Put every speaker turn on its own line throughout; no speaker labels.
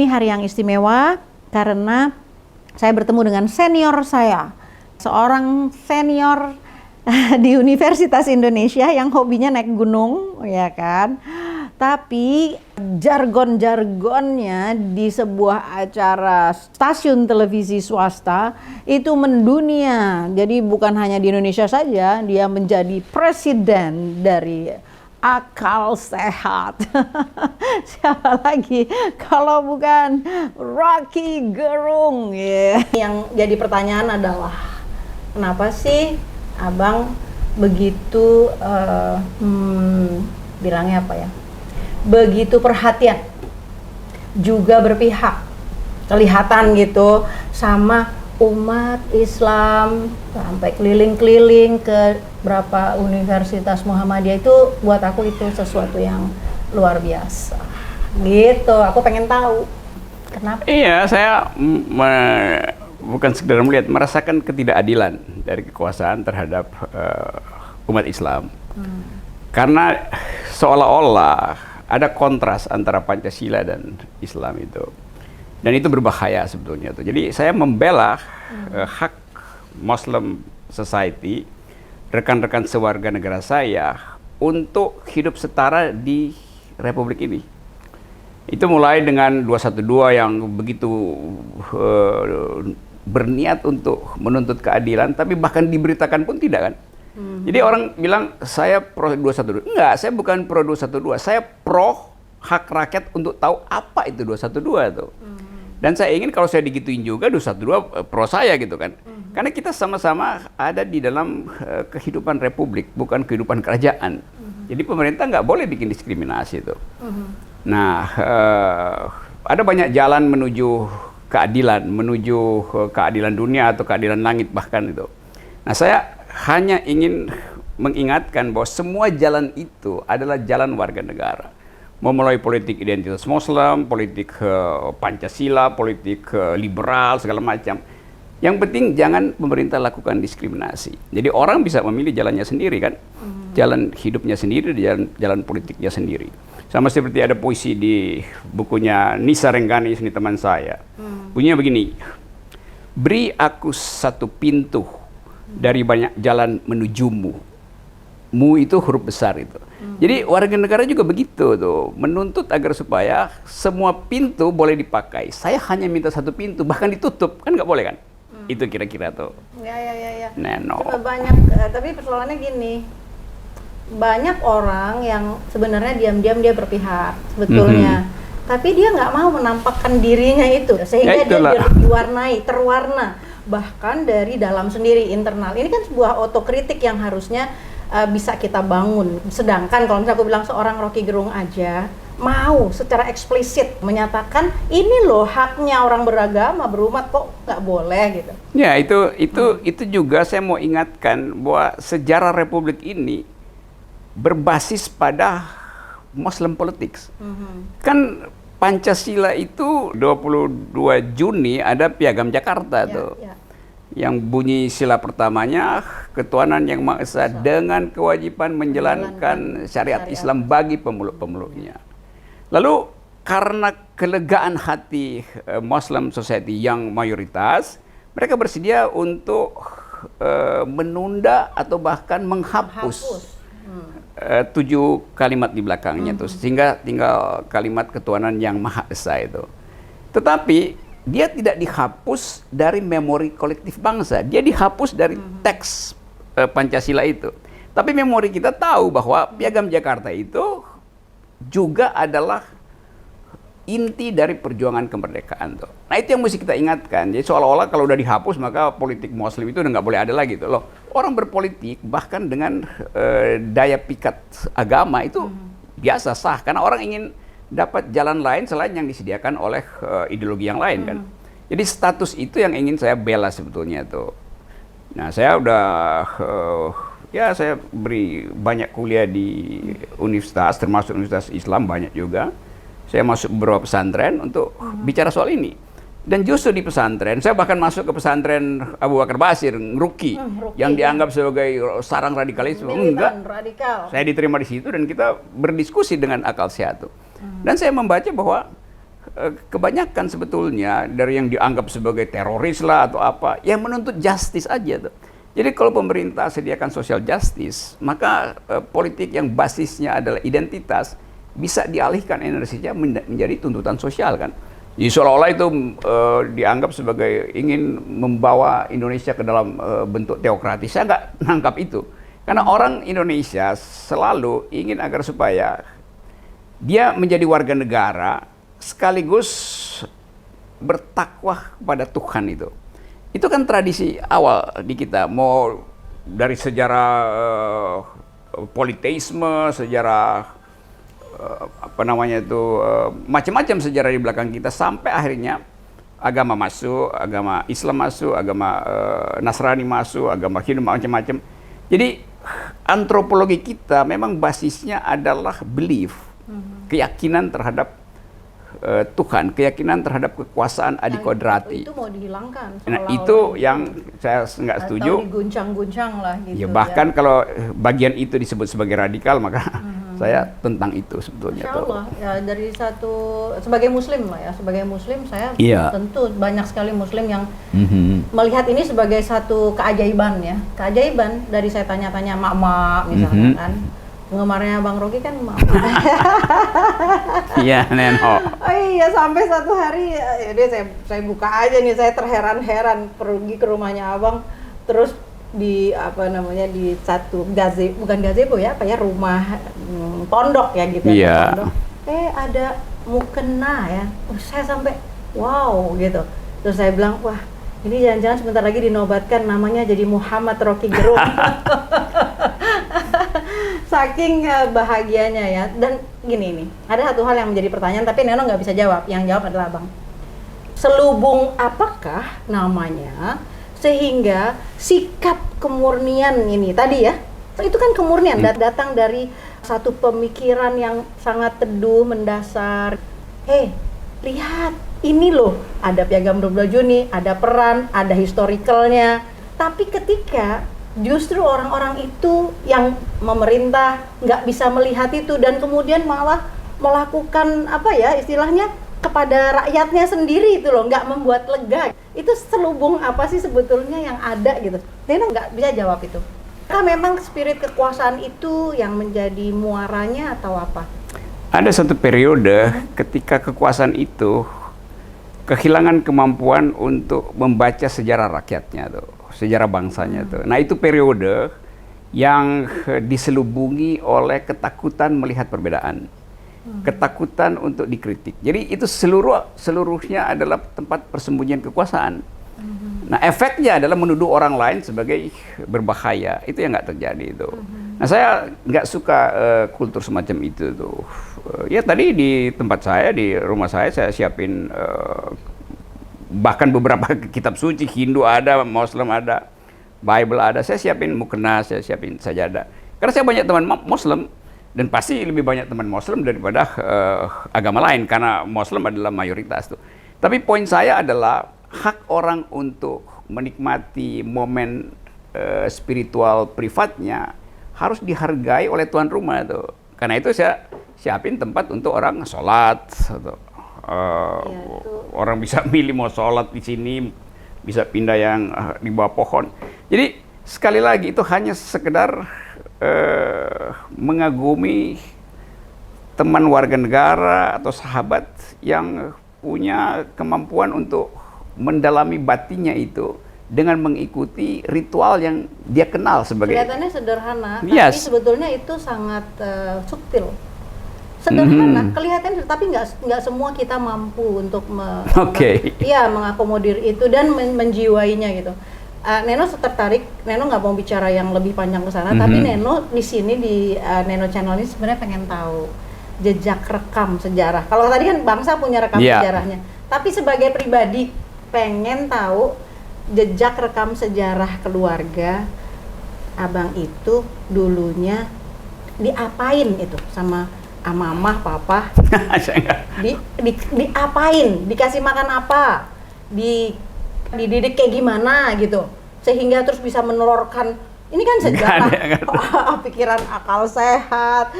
hari yang istimewa karena saya bertemu dengan senior saya, seorang senior di Universitas Indonesia yang hobinya naik gunung, ya kan? Tapi jargon-jargonnya di sebuah acara stasiun televisi swasta itu mendunia. Jadi bukan hanya di Indonesia saja, dia menjadi presiden dari Akal Sehat. Siapa lagi kalau bukan Rocky Gerung, yeah. Yang jadi pertanyaan adalah kenapa sih Abang begitu bilangnya apa ya, begitu perhatian, juga berpihak, kelihatan gitu sama umat Islam, sampai keliling-keliling ke berapa universitas Muhammadiyah. Itu buat aku itu sesuatu yang luar biasa gitu. Aku pengen tahu kenapa.
Iya, saya bukan sekedar melihat, merasakan ketidakadilan dari kekuasaan terhadap umat Islam. Karena seolah-olah ada kontras antara Pancasila dan Islam itu. Dan itu berbahaya sebetulnya tuh. Jadi saya membela hak Muslim Society, rekan-rekan sewarga negara saya untuk hidup setara di Republik ini. Itu mulai dengan 212 yang begitu berniat untuk menuntut keadilan, tapi bahkan diberitakan pun tidak kan. Jadi orang bilang saya pro 212. Enggak, saya bukan pro 212. Saya pro hak rakyat untuk tahu apa itu 212 tuh. Dan saya ingin kalau saya digituin juga 212 pro saya gitu kan. Karena kita sama-sama ada di dalam kehidupan republik, bukan kehidupan kerajaan. Jadi pemerintah nggak boleh bikin diskriminasi itu. Nah, ada banyak jalan menuju keadilan, menuju keadilan dunia atau keadilan langit bahkan itu. Nah, saya hanya ingin mengingatkan bahwa semua jalan itu adalah jalan warga negara. Memulai politik identitas Muslim, politik Pancasila, politik liberal, segala macam. Yang penting jangan pemerintah lakukan diskriminasi. Jadi orang bisa memilih jalannya sendiri kan, jalan hidupnya sendiri, jalan politiknya sendiri. Sama seperti ada puisi di bukunya Nisa Renggani, seni teman saya. Bunyinya begini, beri aku satu pintu dari banyak jalan menujumu. Mu itu huruf besar itu. Jadi warga negara juga begitu tuh, menuntut agar supaya semua pintu boleh dipakai. Saya hanya minta satu pintu, bahkan ditutup kan nggak boleh kan? Itu kira-kira tuh.
Ya.
Neno.
Banyak, tapi persoalannya gini, banyak orang yang sebenarnya diam-diam dia berpihak sebetulnya, tapi dia nggak mau menampakkan dirinya itu, sehingga dia terwarna bahkan dari dalam sendiri internal. Ini kan sebuah otokritik yang harusnya bisa kita bangun. Sedangkan kalau misalnya aku bilang seorang Rocky Gerung aja mau secara eksplisit menyatakan ini loh haknya orang beragama berumat, kok nggak boleh gitu.
Ya itu juga saya mau ingatkan bahwa sejarah Republik ini berbasis pada Muslim politics. Kan Pancasila itu 22 Juni ada Piagam Jakarta tuh. Yang bunyi sila pertamanya, ketuhanan yang Maha Esa dengan kewajiban menjalankan syariat Islam bagi pemeluk-pemeluknya. Lalu karena kelegaan hati Muslim Society yang mayoritas, mereka bersedia untuk menunda atau bahkan menghapus 7 kalimat di belakangnya tuh, sehingga tinggal kalimat ketuhanan yang Maha Esa itu. Tetapi dia tidak dihapus dari memori kolektif bangsa, dia dihapus dari teks Pancasila itu. Tapi memori kita tahu bahwa Piagam Jakarta itu juga adalah inti dari perjuangan kemerdekaan tuh. Nah itu yang mesti kita ingatkan. Jadi seolah-olah kalau udah dihapus maka politik Muslim itu udah nggak boleh ada lagi tuh loh. Orang berpolitik bahkan dengan daya pikat agama itu biasa sah, karena orang ingin dapat jalan lain selain yang disediakan oleh ideologi yang lain kan. Jadi status itu yang ingin saya bela sebetulnya tuh. Nah saya udah saya beri banyak kuliah di universitas, termasuk universitas Islam banyak juga. Saya masuk beberapa pesantren untuk bicara soal ini. Dan justru di pesantren, saya bahkan masuk ke pesantren Abu Bakar Basir, Ruki, yang dianggap sebagai sarang radikalisme. Enggak,
radikal.
Saya diterima di situ dan kita berdiskusi dengan akal sehat tuh. Dan saya membaca bahwa kebanyakan sebetulnya dari yang dianggap sebagai teroris lah atau apa, yang menuntut justice aja tuh. Jadi kalau pemerintah sediakan social justice, maka politik yang basisnya adalah identitas bisa dialihkan energinya menjadi tuntutan sosial kan. Jadi seolah-olah itu dianggap sebagai ingin membawa Indonesia ke dalam bentuk teokratis. Saya nggak nangkap itu. Karena orang Indonesia selalu ingin agar supaya dia menjadi warga negara sekaligus bertakwa kepada Tuhan itu. Itu kan tradisi awal di kita. Mau dari sejarah politeisme, sejarah apa namanya itu macam-macam sejarah di belakang kita sampai akhirnya agama masuk, agama Islam masuk, agama Nasrani masuk, agama Hindu macam-macam. Jadi antropologi kita memang basisnya adalah belief, keyakinan terhadap Tuhan, keyakinan terhadap kekuasaan adikodrati.
Itu mau dihilangkan.
Nah itu yang saya nggak setuju.
Atau diguncang-guncang lah gitu.
Ya bahkan kalau bagian itu disebut sebagai radikal, maka saya tentang itu sebetulnya.
Insya Allah ya, dari sebagai Muslim lah ya, sebagai Muslim saya tentu banyak sekali Muslim yang melihat ini sebagai satu keajaiban ya, keajaiban. Dari saya tanya-tanya mak-mak misalnya kan, penggemarnya Bang Rocky kan mak.
Iya Neno.
Oh iya, sampai satu hari ya saya buka aja nih, saya terheran-heran pergi ke rumahnya Abang, terus di apa namanya di satu bukan gazebo ya, apa ya, rumah pondok ya gitu ya, pondok. Ada mukena ya. Saya sampai wow gitu. Terus saya bilang, wah ini jangan-jangan sebentar lagi dinobatkan namanya jadi Muhammad Rocky Gerung. Saking bahagianya ya. Dan gini nih, ada satu hal yang menjadi pertanyaan tapi Neno nggak bisa jawab. Yang jawab adalah Abang. Selubung apakah namanya sehingga sikap kemurnian ini tadi ya, itu kan kemurnian datang dari satu pemikiran yang sangat teduh, mendasar. Lihat ini loh, ada Piagam 12 Juni, ada peran, ada historicalnya. Tapi ketika justru orang-orang itu yang memerintah nggak bisa melihat itu dan kemudian malah melakukan apa ya istilahnya kepada rakyatnya sendiri itu loh, nggak membuat lega. Itu selubung apa sih sebetulnya yang ada gitu? Neno nggak bisa jawab itu. Apakah memang spirit kekuasaan itu yang menjadi muaranya atau apa?
Ada satu periode ketika kekuasaan itu kehilangan kemampuan untuk membaca sejarah rakyatnya tuh, sejarah bangsanya tuh. Nah itu periode yang diselubungi oleh ketakutan melihat perbedaan. Ketakutan untuk dikritik. Jadi itu seluruhnya adalah tempat persembunyian kekuasaan. Nah efeknya adalah menuduh orang lain sebagai berbahaya. Itu yang nggak terjadi itu. Nah saya nggak suka kultur semacam itu tuh. Ya tadi di tempat saya, di rumah saya siapin bahkan beberapa kitab suci, Hindu ada, Muslim ada, Bible ada. Saya siapin mukena, saya siapin sajadah. Karena saya banyak teman Muslim. Dan pasti lebih banyak teman Muslim daripada agama lain karena Muslim adalah mayoritas tuh. Tapi poin saya adalah hak orang untuk menikmati momen spiritual privatnya harus dihargai oleh tuan rumah tuh. Karena itu saya siapin tempat untuk orang sholat atau orang bisa milih mau sholat di sini, bisa pindah yang di bawah pohon. Jadi sekali lagi itu hanya sekedar mengagumi teman warga negara atau sahabat yang punya kemampuan untuk mendalami batinnya itu dengan mengikuti ritual yang dia kenal sebagai.
Kelihatannya sederhana, tapi sebetulnya itu sangat subtil. Sederhana, kelihatan, tapi nggak semua kita mampu untuk mengakomodir itu dan menjiwainya gitu. Neno tertarik, Neno nggak mau bicara yang lebih panjang ke sana, tapi Neno di sini di Neno Channel ini sebenarnya pengen tahu jejak rekam sejarah. Kalau tadi kan bangsa punya rekam sejarahnya, tapi sebagai pribadi pengen tahu jejak rekam sejarah keluarga Abang itu dulunya diapain itu sama mamah, papa? Diapain? Dikasih makan apa? Dididik kayak gimana gitu sehingga terus bisa menelurkan ini kan sejarah pikiran akal sehat,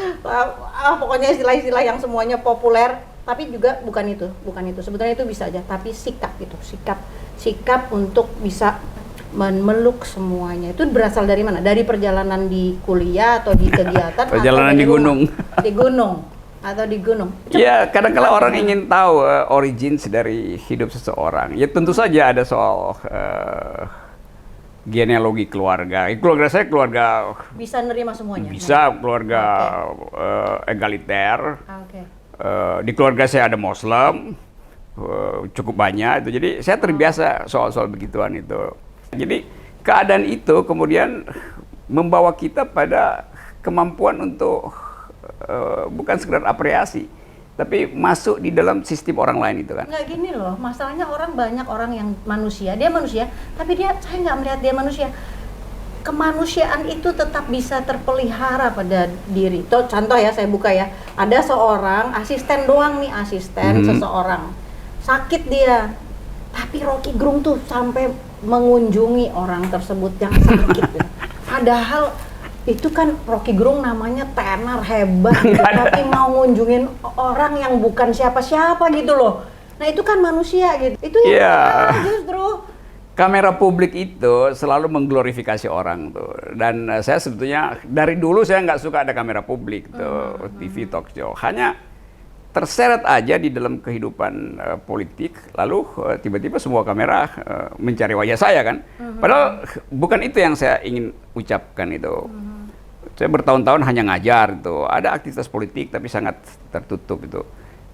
pokoknya istilah-istilah yang semuanya populer tapi juga bukan itu. Sebetulnya itu bisa aja, tapi sikap untuk bisa memeluk semuanya. Itu berasal dari mana? Dari perjalanan di kuliah atau di kegiatan
perjalanan
atau
di gunung.
Di gunung atau di gunung.
Iya, kadang-kala orang ingin tahu origins dari hidup seseorang. Ya tentu saja ada soal genealogi keluarga. Keluarga saya keluarga
bisa nerima semuanya.
Bisa keluarga egaliter. Di keluarga saya ada Muslim, cukup banyak itu. Jadi saya terbiasa soal-soal begituan itu. Jadi keadaan itu kemudian membawa kita pada kemampuan untuk bukan sekedar apresiasi, tapi masuk di dalam sistem orang lain itu kan.
Nggak gini loh, masalahnya banyak orang yang manusia, tapi saya nggak melihat dia manusia. Kemanusiaan itu tetap bisa terpelihara pada diri. Contoh ya, saya buka ya, ada seorang asisten doang nih, seseorang sakit dia, tapi Rocky Gerung tuh sampai mengunjungi orang tersebut yang sakit. Padahal itu kan Rocky Gerung namanya tenar hebat gitu, tapi mau ngunjungin orang yang bukan siapa-siapa gitu loh. Nah itu kan manusia gitu. Itu yang justru
kamera publik itu selalu mengglorifikasi orang tuh. Dan saya sebetulnya dari dulu saya nggak suka ada kamera publik tuh, TV talk show. Hanya terseret aja di dalam kehidupan politik, lalu tiba-tiba semua kamera mencari wajah saya kan. Padahal bukan itu yang saya ingin ucapkan itu. Saya bertahun-tahun hanya ngajar itu, ada aktivitas politik tapi sangat tertutup itu.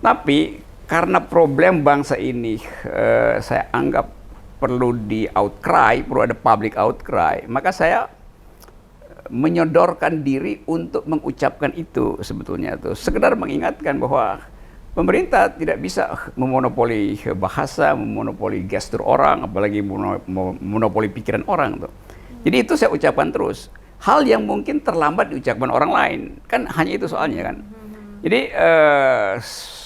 Tapi karena problem bangsa ini saya anggap perlu di outcry, perlu ada public outcry, maka saya menyodorkan diri untuk mengucapkan itu sebetulnya tuh. Sekedar mengingatkan bahwa pemerintah tidak bisa memonopoli bahasa, memonopoli gestur orang, apalagi memonopoli pikiran orang tuh. Jadi itu saya ucapkan terus. Hal yang mungkin terlambat diucapkan orang lain, kan hanya itu soalnya kan. Jadi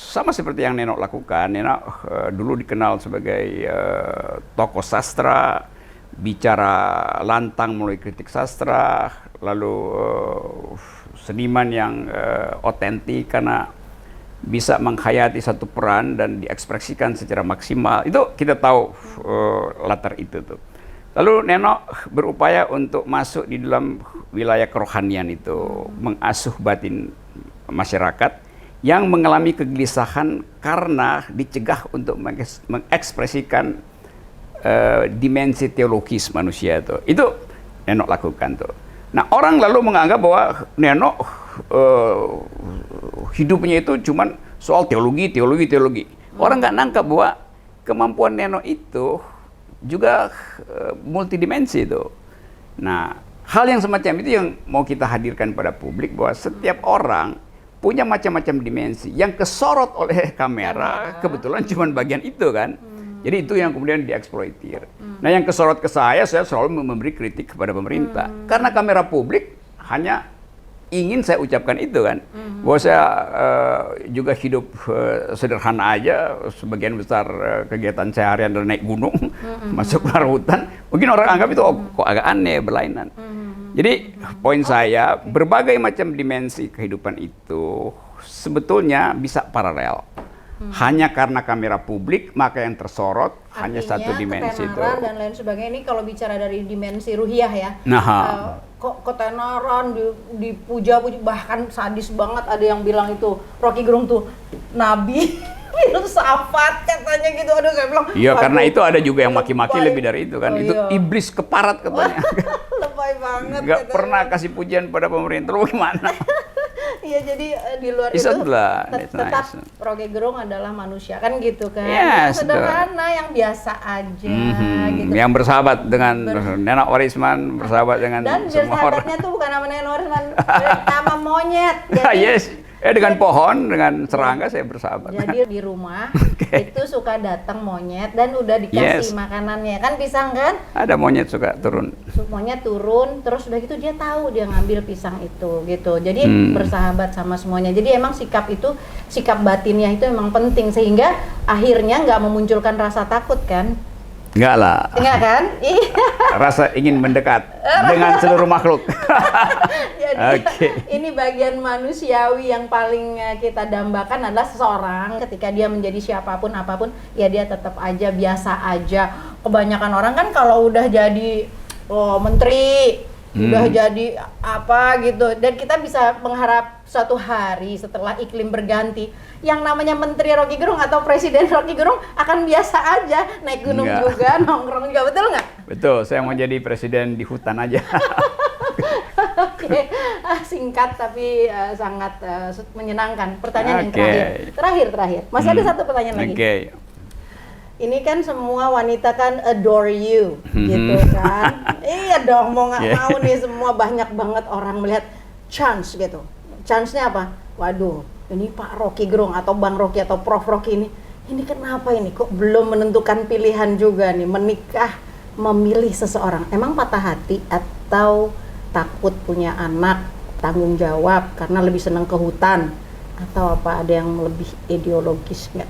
sama seperti yang Neno lakukan. Neno dulu dikenal sebagai tokoh sastra, bicara lantang melalui kritik sastra, lalu seniman yang otentik karena bisa menghayati satu peran dan diekspresikan secara maksimal. Itu kita tahu latar itu tuh. Lalu Neno berupaya untuk masuk di dalam wilayah kerohanian itu, mengasuh batin masyarakat yang mengalami kegelisahan karena dicegah untuk mengekspresikan dimensi teologis manusia itu. Itu Neno lakukan tuh. Nah, orang lalu menganggap bahwa Neno hidupnya itu cuman soal teologi. Orang nggak nangkap bahwa kemampuan Neno itu juga multidimensi itu. Nah, hal yang semacam itu yang mau kita hadirkan pada publik, bahwa setiap orang punya macam-macam dimensi yang kesorot oleh kamera, kebetulan cuma bagian itu kan. Jadi itu yang kemudian dieksploitir. Nah, yang kesorot ke saya selalu memberi kritik kepada pemerintah. Karena kamera publik hanya ingin saya ucapkan itu kan, bahwa saya juga hidup sederhana aja, sebagian besar kegiatan seharian adalah naik gunung, masuk ke hutan. Mungkin orang anggap itu kok agak aneh, berlainan. Jadi poin saya, berbagai macam dimensi kehidupan itu sebetulnya bisa paralel. Hanya karena kamera publik maka yang tersorot hanya satu dimensi itu.
Dan lain sebagainya, ini kalau bicara dari dimensi ruhiyah ya. Kok ketenaran dipuja-puja, bahkan sadis banget, ada yang bilang itu Rocky Gerung tuh nabi. Itu safat katanya gitu. Aduh, saya bilang
iya, karena itu ada juga yang maki-maki lebih dari itu kan. Itu iblis keparat katanya.
Lebay banget.
Gak pernah kasih pujian pada pemerintah. Lu gimana?
Iya, jadi di luar itu tetap Rocky Gerung adalah manusia kan gitu kan.
Yes,
sederhana, yang biasa aja gitu.
Yang bersahabat dengan Neno Warisman, bersahabat dengan
dan
semua orang.
bersahabatnya tuh bukan nama Neno Warisman, sama monyet.
Jadi, yes. Dengan pohon, dengan serangga saya bersahabat.
Jadi di rumah itu suka datang monyet dan udah dikasih makanannya, kan pisang kan? Ada
monyet suka turun.
Monyet turun, terus udah gitu dia tahu dia ngambil pisang itu gitu. Jadi bersahabat sama semuanya. Jadi emang sikap batinnya itu emang penting, sehingga akhirnya nggak memunculkan rasa takut kan?
Enggak lah.
Enggak kan?
Rasa ingin mendekat dengan seluruh makhluk.
Jadi ini bagian manusiawi yang paling kita dambakan adalah seseorang ketika dia menjadi siapapun apapun, ya dia tetap aja biasa aja. Kebanyakan orang kan kalau udah jadi menteri, udah jadi apa gitu, dan kita bisa mengharap suatu hari setelah iklim berganti, yang namanya Menteri Rocky Gerung atau Presiden Rocky Gerung akan biasa aja, naik gunung juga, nongkrong juga, betul nggak? Betul, saya mau jadi presiden di hutan aja. Oke, singkat tapi sangat menyenangkan. Pertanyaan yang terakhir. Masih ada satu pertanyaan lagi. Ini kan semua wanita kan adore you, gitu kan? Iya dong, mau nggak mau nih semua, banyak banget orang melihat chance gitu. Chance-nya apa? Waduh, ini Pak Rocky Gerung atau Bang Rocky atau Prof Rocky ini kenapa ini kok belum menentukan pilihan juga nih, menikah, memilih seseorang. Emang patah hati atau takut punya anak, tanggung jawab karena lebih senang ke hutan, atau apa, ada yang lebih ideologis nggak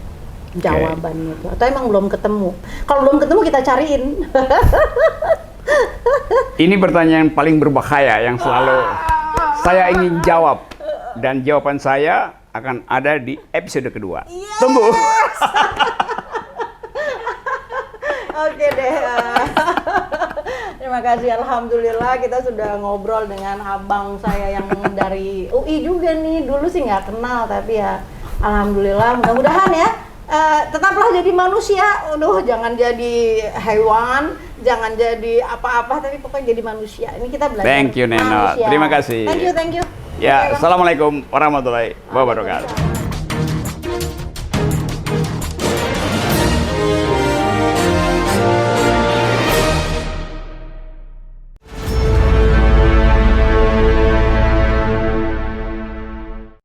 jawabannya itu, atau emang belum ketemu? Kalau belum ketemu kita cariin.
Ini pertanyaan paling berbahaya yang selalu saya ingin jawab, dan jawaban saya akan ada di episode kedua. Tunggu.
Oke deh. Terima kasih, alhamdulillah kita sudah ngobrol dengan abang saya yang dari UI juga nih. Dulu sih nggak kenal, tapi ya alhamdulillah, mudah-mudahan ya tetaplah jadi manusia. Jangan jadi hewan, jangan jadi apa-apa, tapi pokoknya jadi manusia. Ini kita belajar.
Thank you, Neno. Terima kasih.
Thank you.
Ya, assalamualaikum warahmatullahi wabarakatuh.